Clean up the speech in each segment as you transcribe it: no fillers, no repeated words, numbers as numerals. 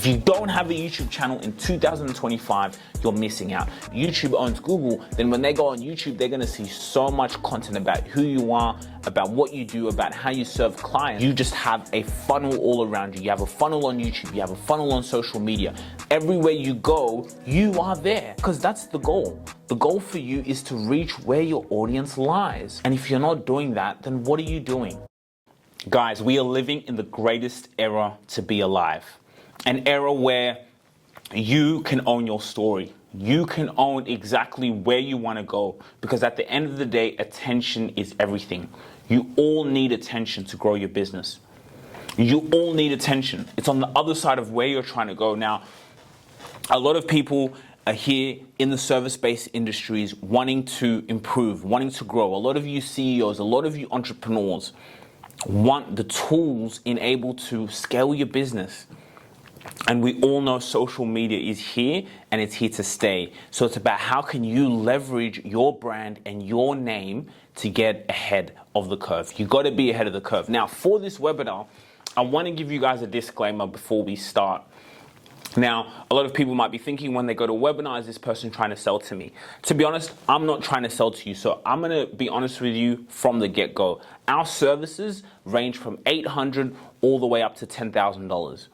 If you don't have a YouTube channel in 2025, you're missing out. YouTube owns Google, then when they go on YouTube, they're gonna see so much content about who you are, about what you do, about how you serve clients. You just have a funnel all around you. You have a funnel on YouTube, you have a funnel on social media. Everywhere you go, you are there, because that's the goal. The goal for you is to reach where your audience lies. And if you're not doing that, then what are you doing? Guys, we are living in the greatest era to be alive. An era where you can own your story. You can own exactly where you want to go, because at the end of the day, attention is everything. You all need attention to grow your business. You all need attention. It's on the other side of where you're trying to go. Now, a lot of people are here in the service-based industries wanting to improve, wanting to grow. A lot of you CEOs, a lot of you entrepreneurs want the tools enabled to scale your business. And we all know social media is here and it's here to stay. So it's about how can you leverage your brand and your name to get ahead of the curve. You got to be ahead of the curve. Now, for this webinar, I want to give you guys a disclaimer before we start. Now, a lot of people might be thinking when they go to a webinar, is this person trying to sell to me? To be honest, I'm not trying to sell to you. So I'm going to be honest with you from the get-go. Our services range from $800 all the way up to $10,000.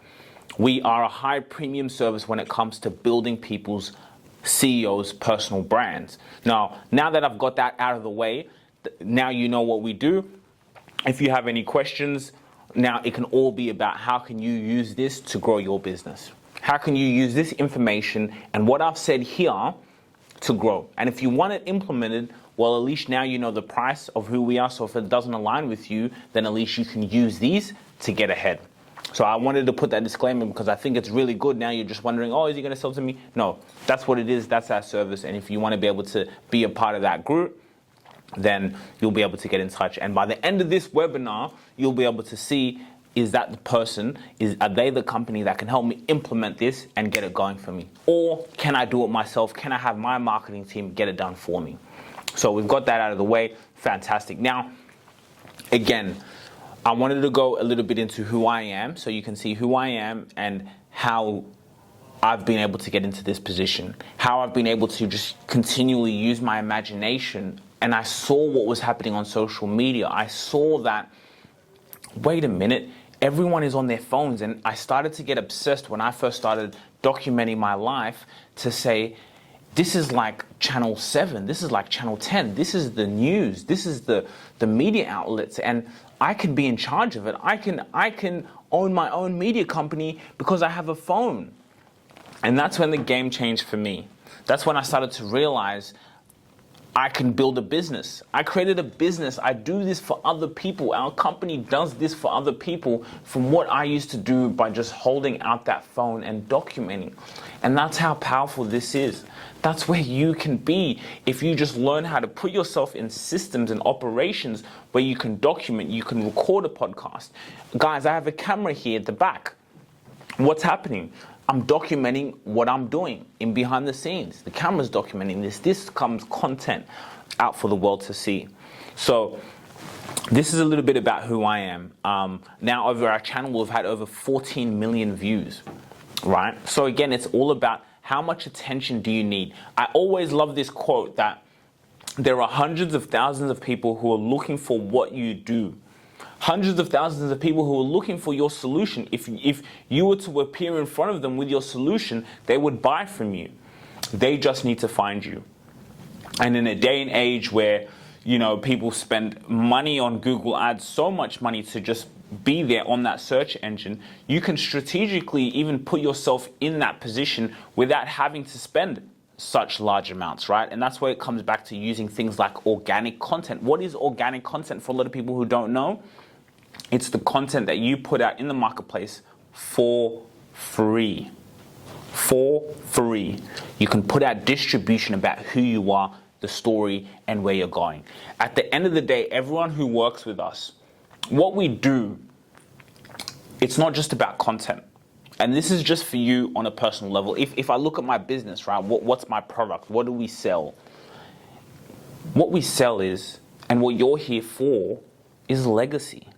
We are a high premium service when it comes to building people's CEOs' personal brands. Now that I've got that out of the way, now you know what we do. If you have any questions, now it can all be about how can you use this to grow your business? How can you use this information and what I've said here to grow? And if you want it implemented, well, at least now you know the price of who we are. So if it doesn't align with you, then at least you can use these to get ahead. So I wanted to put that disclaimer because I think it's really good. Now you're just wondering, oh, is he going to sell to me? No, that's what it is. That's our service. And if you want to be able to be a part of that group, then you'll be able to get in touch. And by the end of this webinar, you'll be able to see, is that the person, are they the company that can help me implement this and get it going for me? Or can I do it myself? Can I have my marketing team get it done for me? So we've got that out of the way. Fantastic. Now, again, I wanted to go a little bit into who I am so you can see who I am and how I've been able to get into this position, how I've been able to just continually use my imagination. And I saw what was happening on social media. I saw that, wait a minute, everyone is on their phones. And I started to get obsessed when I first started documenting my life to say, this is like channel 7, this is like channel 10, this is the news, this is the media outlets, and I can be in charge of it. I can own my own media company because I have a phone. And that's when the game changed for me. That's when I started to realize I can build a business. I created a business. I do this for other people. Our company does this for other people from what I used to do by just holding out that phone and documenting. And that's how powerful this is. That's where you can be if you just learn how to put yourself in systems and operations where you can document, you can record a podcast. Guys, I have a camera here at the back. What's happening? I'm documenting what I'm doing in behind the scenes. The camera's documenting this. This comes content out for the world to see. So this is a little bit about who I am. Now over our channel, we've had over 14 million views, right? So again, it's all about how much attention do you need? I always love this quote that there are hundreds of thousands of people who are looking for what you do. Hundreds of thousands of people who are looking for your solution. If you were to appear in front of them with your solution, they would buy from you. They just need to find you. And in a day and age where, you know, people spend money on Google Ads, so much money to just be there on that search engine, you can strategically even put yourself in that position without having to spend such large amounts, right? And that's where it comes back to using things like organic content. What is organic content for a lot of people who don't know? It's the content that you put out in the marketplace for free. For free. You can put out distribution about who you are, the story, and where you're going. At the end of the day, everyone who works with us, what we do, it's not just about content. And this is just for you on a personal level. If I look at my business, right, what's my product? What do we sell? What we sell is, and what you're here for, is legacy.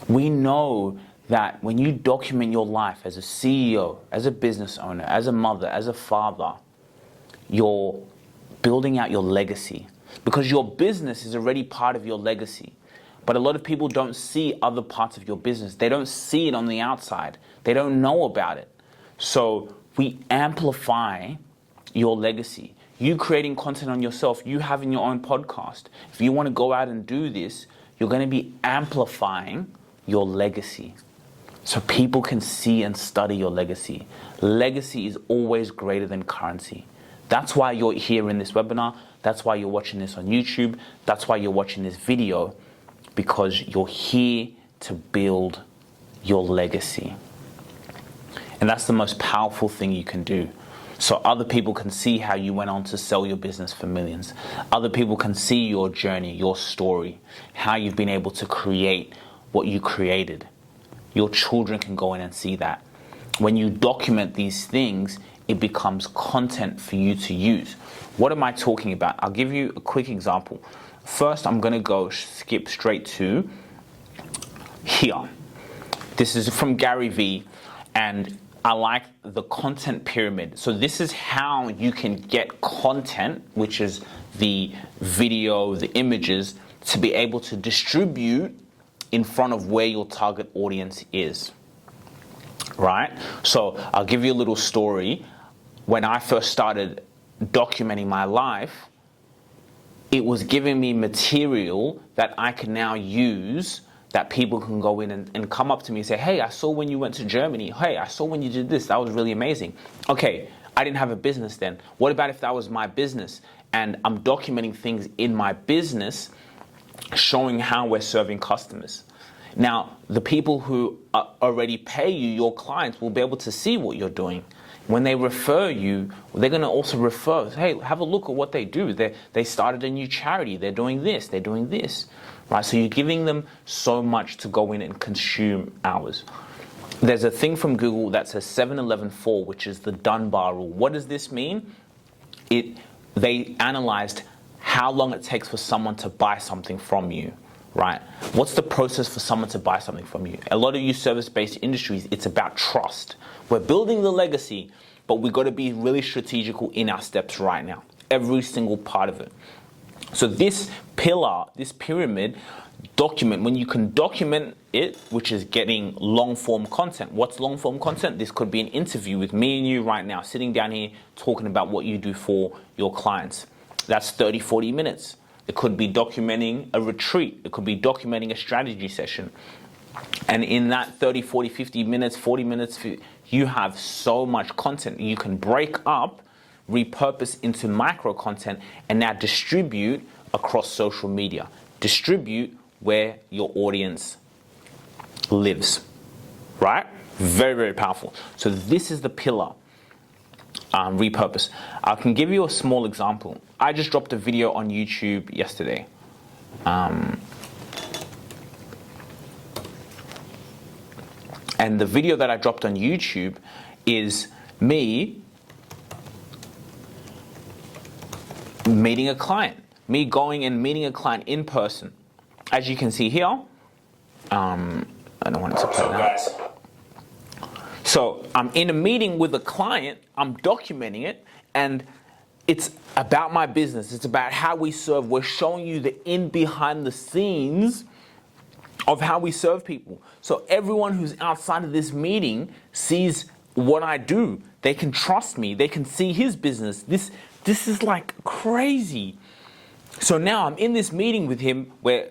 We know that when you document your life as a CEO, as a business owner, as a mother, as a father, you're building out your legacy, because your business is already part of your legacy. But a lot of people don't see other parts of your business. They don't see it on the outside. They don't know about it. So we amplify your legacy. You creating content on yourself, you having your own podcast. If you want to go out and do this, you're going to be amplifying your legacy, so people can see and study your legacy. Legacy is always greater than currency. That's why you're here in this webinar. That's why you're watching this on YouTube. That's why you're watching this video, because you're here to build your legacy. And that's the most powerful thing you can do. So other people can see how you went on to sell your business for millions. Other people can see your journey, your story, how you've been able to create what you created. Your children can go in and see that. When you document these things, it becomes content for you to use. What am I talking about? I'll give you a quick example. First, I'm going to skip straight to here. This is from Gary Vee, and I like the content pyramid. So this is how you can get content, which is the video, the images, to be able to distribute in front of where your target audience is, right? So I'll give you a little story. When I first started documenting my life, it was giving me material that I can now use, that people can go in and come up to me and say, hey, I saw when you went to Germany. Hey, I saw when you did this. That was really amazing. Okay, I didn't have a business then. What about if that was my business? And I'm documenting things in my business, showing how we're serving customers. Now, the people who already pay you, your clients, will be able to see what you're doing. When they refer you, they're going to also refer, hey, have a look at what they do. They started a new charity. They're doing this. They're doing this. Right? So you're giving them so much to go in and consume hours. There's a thing from Google that says 7-11-4, which is the Dunbar rule. What does this mean? They analyzed how long it takes for someone to buy something from you, right? What's the process for someone to buy something from you? A lot of you service-based industries, it's about trust. We're building the legacy, but we've got to be really strategical in our steps right now. Every single part of it. So this pillar, this pyramid, document, when you can document it, which is getting long-form content. What's long-form content? This could be an interview with me and you right now, sitting down here talking about what you do for your clients. That's 30, 40 minutes. It could be documenting a retreat. It could be documenting a strategy session. And in that 30, 40, 50 minutes, 40 minutes, you have so much content. You can break up, repurpose into micro content, and now distribute across social media. Distribute where your audience lives, right? Very, very powerful. So this is the pillar, repurpose. I can give you a small example. I just dropped a video on YouTube yesterday. And the video that I dropped on YouTube is me meeting a client. Me going and meeting a client in person. As you can see here, I don't want it to play that. So I'm in a meeting with a client, I'm documenting it, and it's about my business. It's about how we serve. We're showing you the behind the scenes of how we serve people. So everyone who's outside of this meeting sees what I do. They can trust me. They can see his business. This is like crazy. So now I'm in this meeting with him where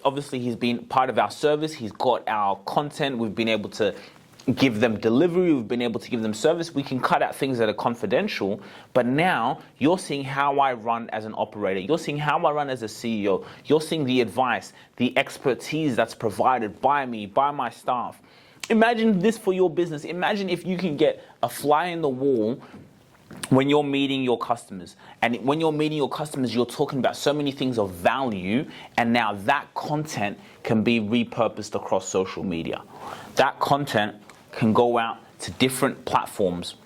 obviously he's been part of our service. He's got our content. We've been able to give them delivery. We've been able to give them service. We can cut out things that are confidential. But now you're seeing how I run as an operator. You're seeing how I run as a CEO. You're seeing the advice, the expertise that's provided by me, by my staff. Imagine this for your business. Imagine if you can get a fly in the wall when you're meeting your customers. And when you're meeting your customers, you're talking about so many things of value, and now that content can be repurposed across social media. That content can go out to different platforms,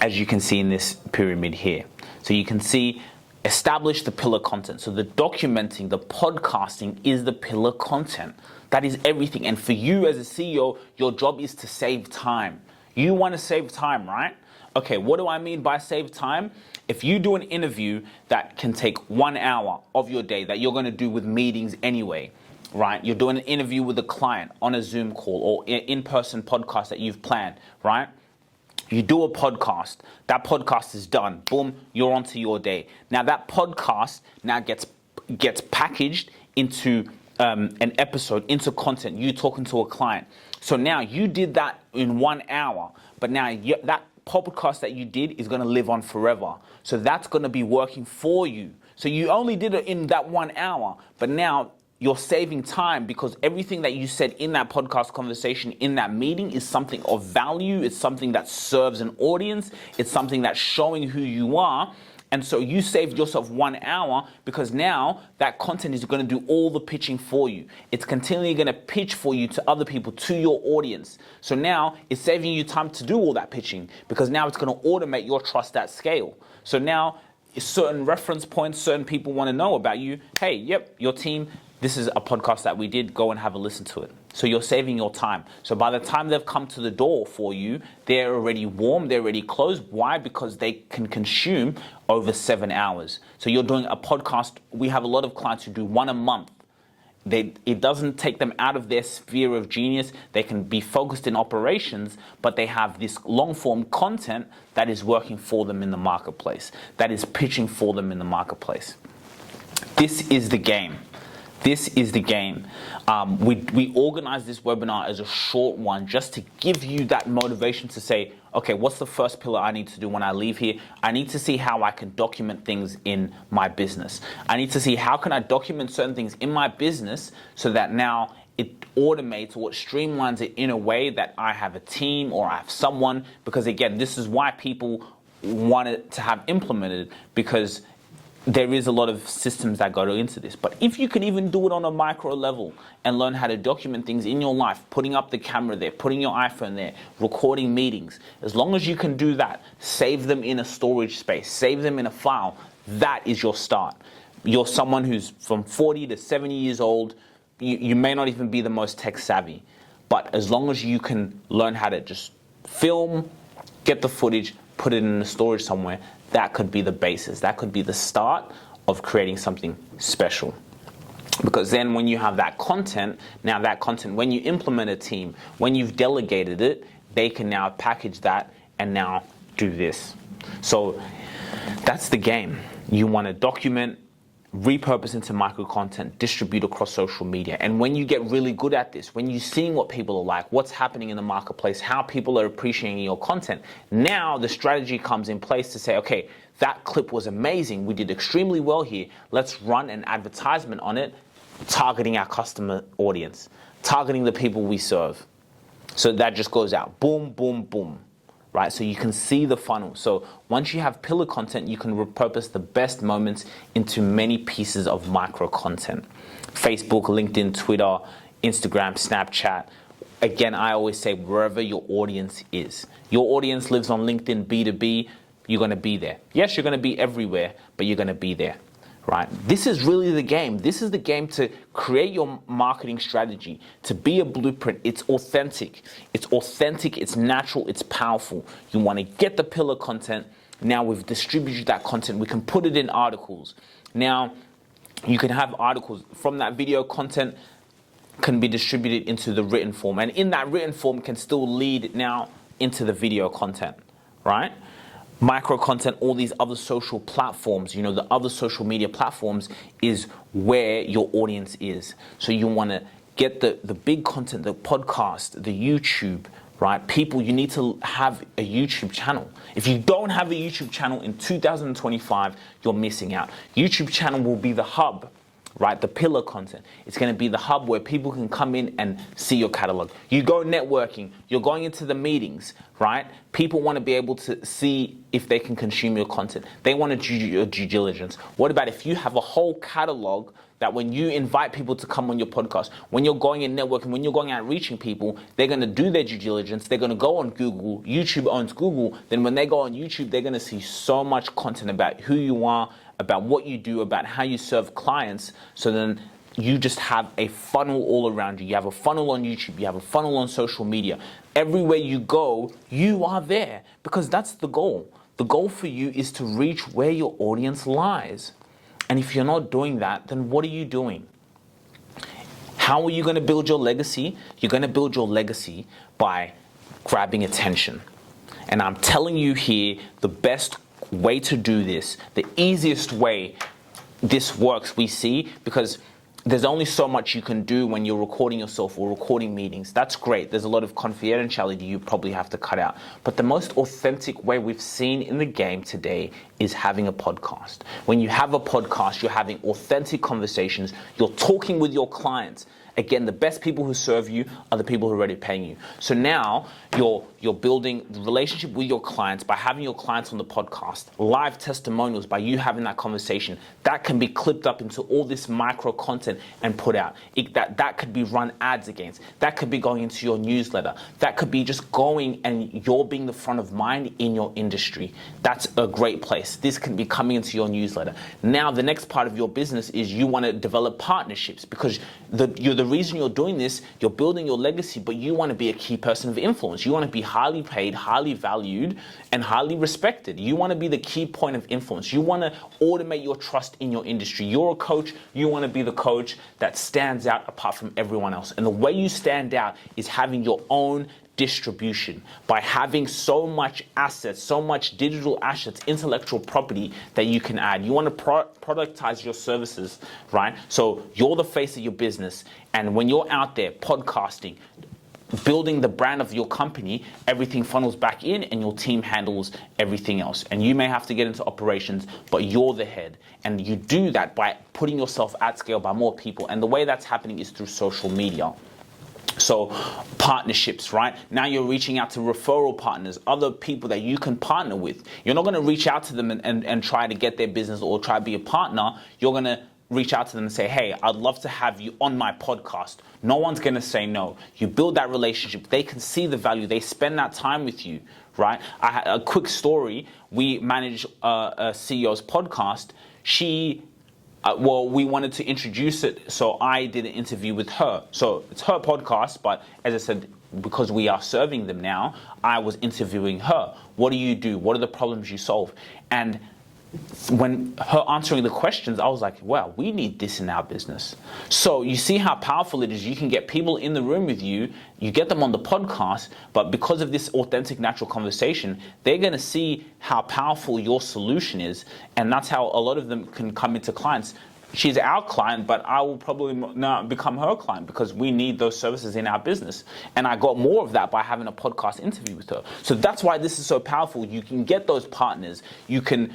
as you can see in this pyramid here. So you can see Establish the pillar content. So the documenting, the podcasting is the pillar content. That is everything. And for you as a CEO, your job is to save time. You want to save time, right? Okay, what do I mean by save time? If you do an interview that can take 1 hour of your day that you're going to do with meetings anyway, right? You're doing an interview with a client on a Zoom call or in-person podcast that you've planned, right? You do a podcast, that podcast is done, boom, you're onto your day. Now that podcast now gets packaged into an episode, into content, you talking to a client. So now you did that in 1 hour, but now that podcast that you did is going to live on forever. So that's going to be working for you. So you only did it in that 1 hour, but now you're saving time because everything that you said in that podcast conversation, in that meeting, is something of value. It's something that serves an audience. It's something that's showing who you are. And so you saved yourself 1 hour because now that content is going to do all the pitching for you. It's continually going to pitch for you to other people, to your audience. So now it's saving you time to do all that pitching because now it's going to automate your trust at scale. So now certain reference points, certain people want to know about you. Hey, yep, your team, this is a podcast that we did, go and have a listen to it. So you're saving your time. So by the time they've come to the door for you, they're already warm, they're already closed. Why? Because they can consume over 7 hours. So you're doing a podcast. We have a lot of clients who do one a month. It doesn't take them out of their sphere of genius. They can be focused in operations, but they have this long-form content that is working for them in the marketplace, that is pitching for them in the marketplace. This is the game. This is the game. We organized this webinar as a short one just to give you that motivation to say, okay, what's the first pillar I need to do when I leave here? I need to see how I can document things in my business. I need to see how can I document certain things in my business so that now it automates or it streamlines it in a way that I have a team or I have someone, because again, this is why people want it to have implemented, because there is a lot of systems that go into this. But if you can even do it on a micro level and learn how to document things in your life, putting up the camera there, putting your iPhone there, recording meetings, as long as you can do that, save them in a storage space, save them in a file, that is your start. You're someone who's from 40 to 70 years old. You may not even be the most tech savvy, but as long as you can learn how to just film, get the footage, put it in a storage somewhere, that could be the basis. That could be the start of creating something special. Because then when you have that content, now that content, when you implement a team, when you've delegated it, they can now package that and now do this. So that's the game. You want to document, repurpose into micro content, distribute across social media. And when you get really good at this, when you're seeing what people are like, what's happening in the marketplace, how people are appreciating your content, now the strategy comes in place to say, okay, that clip was amazing. We did extremely well here. Let's run an advertisement on it, targeting our customer audience, targeting the people we serve. So that just goes out, boom, boom, boom. Right, so you can see the funnel. So once you have pillar content, you can repurpose the best moments into many pieces of micro content. Facebook, LinkedIn, Twitter, Instagram, Snapchat. Again, I always say wherever your audience is. Your audience lives on LinkedIn B2B, you're going to be there. Yes, you're going to be everywhere, but you're going to be there. Right? This is really the game. This is the game to create your marketing strategy, to be a blueprint. It's authentic. It's authentic. It's natural. It's powerful. You want to get the pillar content. Now we've distributed that content. We can put it in articles. Now you can have articles from that video content can be distributed into the written form. And in that written form can still lead now into the video content, right? Micro content, all these other social platforms, you know, the other social media platforms is where your audience is. So you want to get the big content, the podcast, the YouTube, right? People, you need to have a YouTube channel. If you don't have a YouTube channel in 2025, you're missing out. YouTube channel will be the hub, right? The pillar content. It's going to be the hub where people can come in and see your catalog. You go networking, you're going into the meetings, right? People want to be able to see if they can consume your content. They want to do your due diligence. What about if you have a whole catalog that when you invite people to come on your podcast, when you're going in networking, when you're going out reaching people, they're going to do their due diligence. They're going to go on Google. YouTube owns Google. Then when they go on YouTube, they're going to see so much content about who you are, about what you do, about how you serve clients, so then you just have a funnel all around you. You have a funnel on YouTube, you have a funnel on social media. Everywhere you go, you are there, because that's the goal. The goal for you is to reach where your audience lies. And if you're not doing that, then what are you doing? How are you going to build your legacy? You're going to build your legacy by grabbing attention. And I'm telling you here, the best way to do this, the easiest way this works, we see, because there's only so much you can do when you're recording yourself or recording meetings. That's great. There's a lot of confidentiality you probably have to cut out. But the most authentic way we've seen in the game today is having a podcast. When you have a podcast, you're having authentic conversations. You're talking with your clients. Again, the best people who serve you are the people who are already paying you. So now you're building the relationship with your clients by having your clients on the podcast, live testimonials by you having that conversation. That can be clipped up into all this micro content and put out. That could be run ads against. That could be going into your newsletter. That could be just going and you're being the front of mind in your industry. That's a great place. This can be coming into your newsletter. Now, the next part of your business is you want to develop partnerships, because the reason you're doing this, you're building your legacy, but you want to be a key person of influence. You want to be highly paid, highly valued, and highly respected. You want to be the key point of influence. You want to automate your trust in your industry. You're a coach. You want to be the coach that stands out apart from everyone else. And the way you stand out is having your own distribution, by having so much assets, so much digital assets, intellectual property that you can add. You want to productize your services, right? So you're the face of your business, and when you're out there podcasting, building the brand of your company, everything funnels back in and your team handles everything else. And you may have to get into operations, but you're the head. And you do that by putting yourself at scale by more people. And the way that's happening is through social media. So partnerships, right? Now you're reaching out to referral partners, other people that you can partner with. You're not going to reach out to them and try to get their business or try to be a partner. You're going to reach out to them and say, hey, I'd love to have you on my podcast. No one's going to say no. You build that relationship. They can see the value. They spend that time with you, right? A quick story. We manage a CEO's podcast. We wanted to introduce it, so I did an interview with her. So it's her podcast, but as I said, because we are serving them now, I was interviewing her. What do you do? What are the problems you solve? And when her answering the questions, I was like, wow, we need this in our business. So you see how powerful it is. You can get people in the room with you, you get them on the podcast, but because of this authentic, natural conversation, they're going to see how powerful your solution is. And that's how a lot of them can come into clients. She's our client, but I will probably now become her client because we need those services in our business. And I got more of that by having a podcast interview with her. So that's why this is so powerful. You can get those partners. You can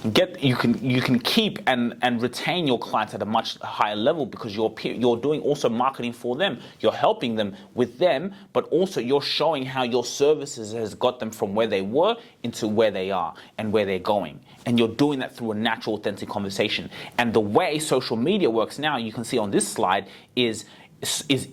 you can keep and retain your clients at a much higher level because you're doing also marketing for them. You're helping them with them, but also you're showing how your services has got them from where they were into where they are and where they're going. And you're doing that through a natural, authentic conversation. And the way social media works now, you can see on this slide, is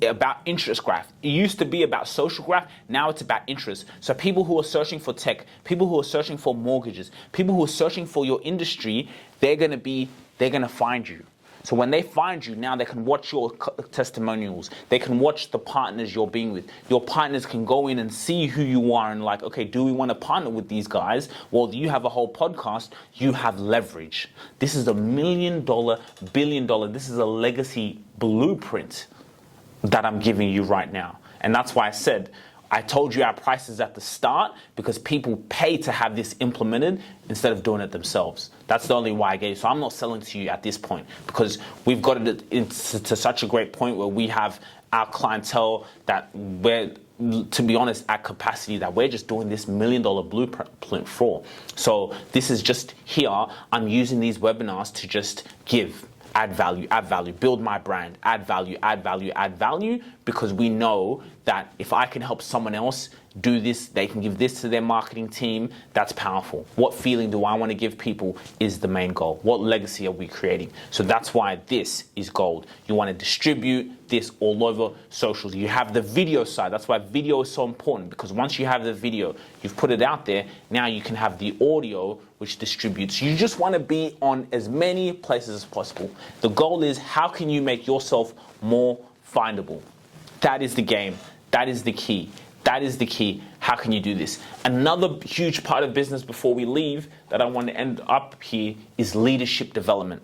about interest graph. It used to be about social graph. Now it's about interest. So people who are searching for tech, people who are searching for mortgages, people who are searching for your industry, they're going to find you. So when they find you, now they can watch your testimonials. They can watch the partners you're being with. Your partners can go in and see who you are and like, okay, do we want to partner with these guys? Well, you have a whole podcast. You have leverage. This is $1 million, $1 billion. This is a legacy blueprint that I'm giving you right now. And that's why I told you our prices at the start, because people pay to have this implemented instead of doing it themselves. That's the only why I gave you. So I'm not selling to you at this point because we've got it to such a great point where we have our clientele that we're, to be honest, at capacity that we're just doing this $1 million blueprint for. So this is just here. I'm using these webinars to just give. Add value, build my brand, add value, because we know that if I can help someone else do this, they can give this to their marketing team, that's powerful. What feeling do I want to give people is the main goal. What legacy are we creating? So that's why this is gold. You want to distribute this all over socials. You have the video side. That's why video is so important, because once you have the video, you've put it out there, now you can have the audio which distributes. You just want to be on as many places as possible. The goal is, how can you make yourself more findable? That is the game. That is the key. That is the key. How can you do this? Another huge part of business before we leave that I want to end up here is leadership development.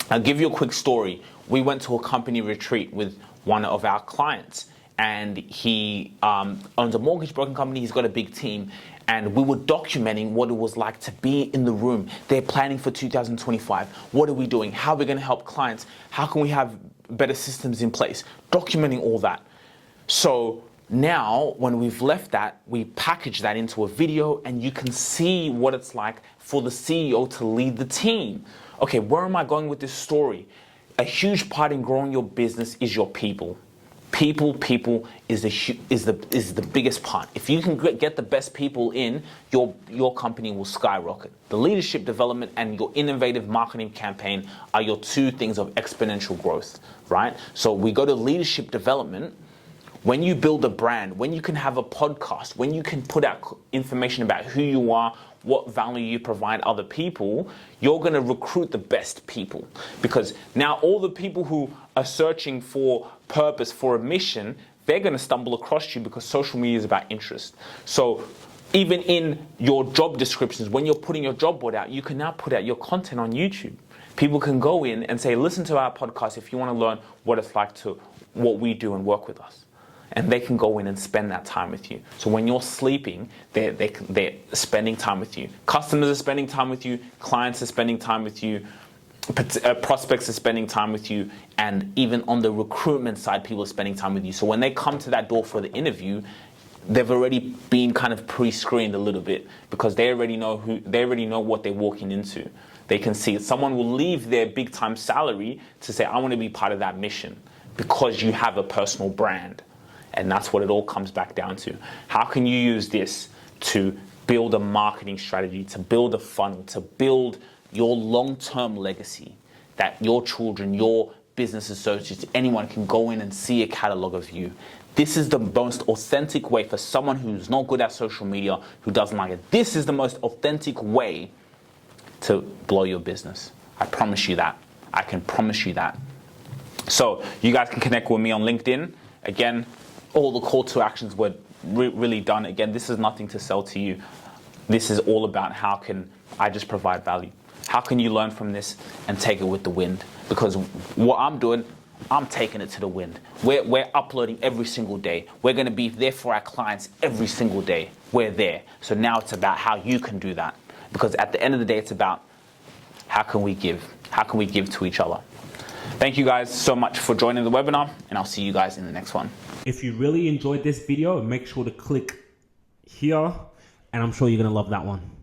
I'll give you a quick story. We went to a company retreat with one of our clients, and he owns a mortgage broking company. He's got a big team, and we were documenting what it was like to be in the room. They're planning for 2025. What are we doing? How are we going to help clients? How can we have better systems in place? Documenting all that. So now, when we've left that, we package that into a video, and you can see what it's like for the CEO to lead the team. Okay, where am I going with this story? A huge part in growing your business is your people. People is the biggest part. If you can get the best people in, your company will skyrocket. The leadership development and your innovative marketing campaign are your two things of exponential growth, right? So we go to leadership development. When you build a brand, when you can have a podcast, when you can put out information about who you are, what value you provide other people, you're going to recruit the best people. Because now all the people who are searching for purpose, for a mission, they're going to stumble across you, because social media is about interest. So even in your job descriptions, when you're putting your job board out, you can now put out your content on YouTube. People can go in and say, listen to our podcast if you want to learn what it's like to what we do and work with us. And they can go in and spend that time with you. So when you're sleeping, they're spending time with you. Customers are spending time with you. Clients are spending time with you. Prospects are spending time with you. And even on the recruitment side, people are spending time with you. So when they come to that door for the interview, they've already been kind of pre-screened a little bit, because they already know what they're walking into. They can see it. Someone will leave their big time salary to say, I want to be part of that mission, because you have a personal brand. And that's what it all comes back down to. How can you use this to build a marketing strategy, to build a funnel, to build your long-term legacy, that your children, your business associates, anyone can go in and see a catalog of you? This is the most authentic way for someone who's not good at social media, who doesn't like it. This is the most authentic way to blow your business. I promise you that. I can promise you that. So you guys can connect with me on LinkedIn. Again, all the call to actions were really done. Again, this is nothing to sell to you. This is all about how can I just provide value. How can you learn from this and take it with the wind? Because what I'm doing, I'm taking it to the wind. We're uploading every single day. We're going to be there for our clients every single day. We're there. So now it's about how you can do that. Because at the end of the day, it's about how can we give? How can we give to each other? Thank you guys so much for joining the webinar, and I'll see you guys in the next one. If you really enjoyed this video, make sure to click here, and I'm sure you're going to love that one.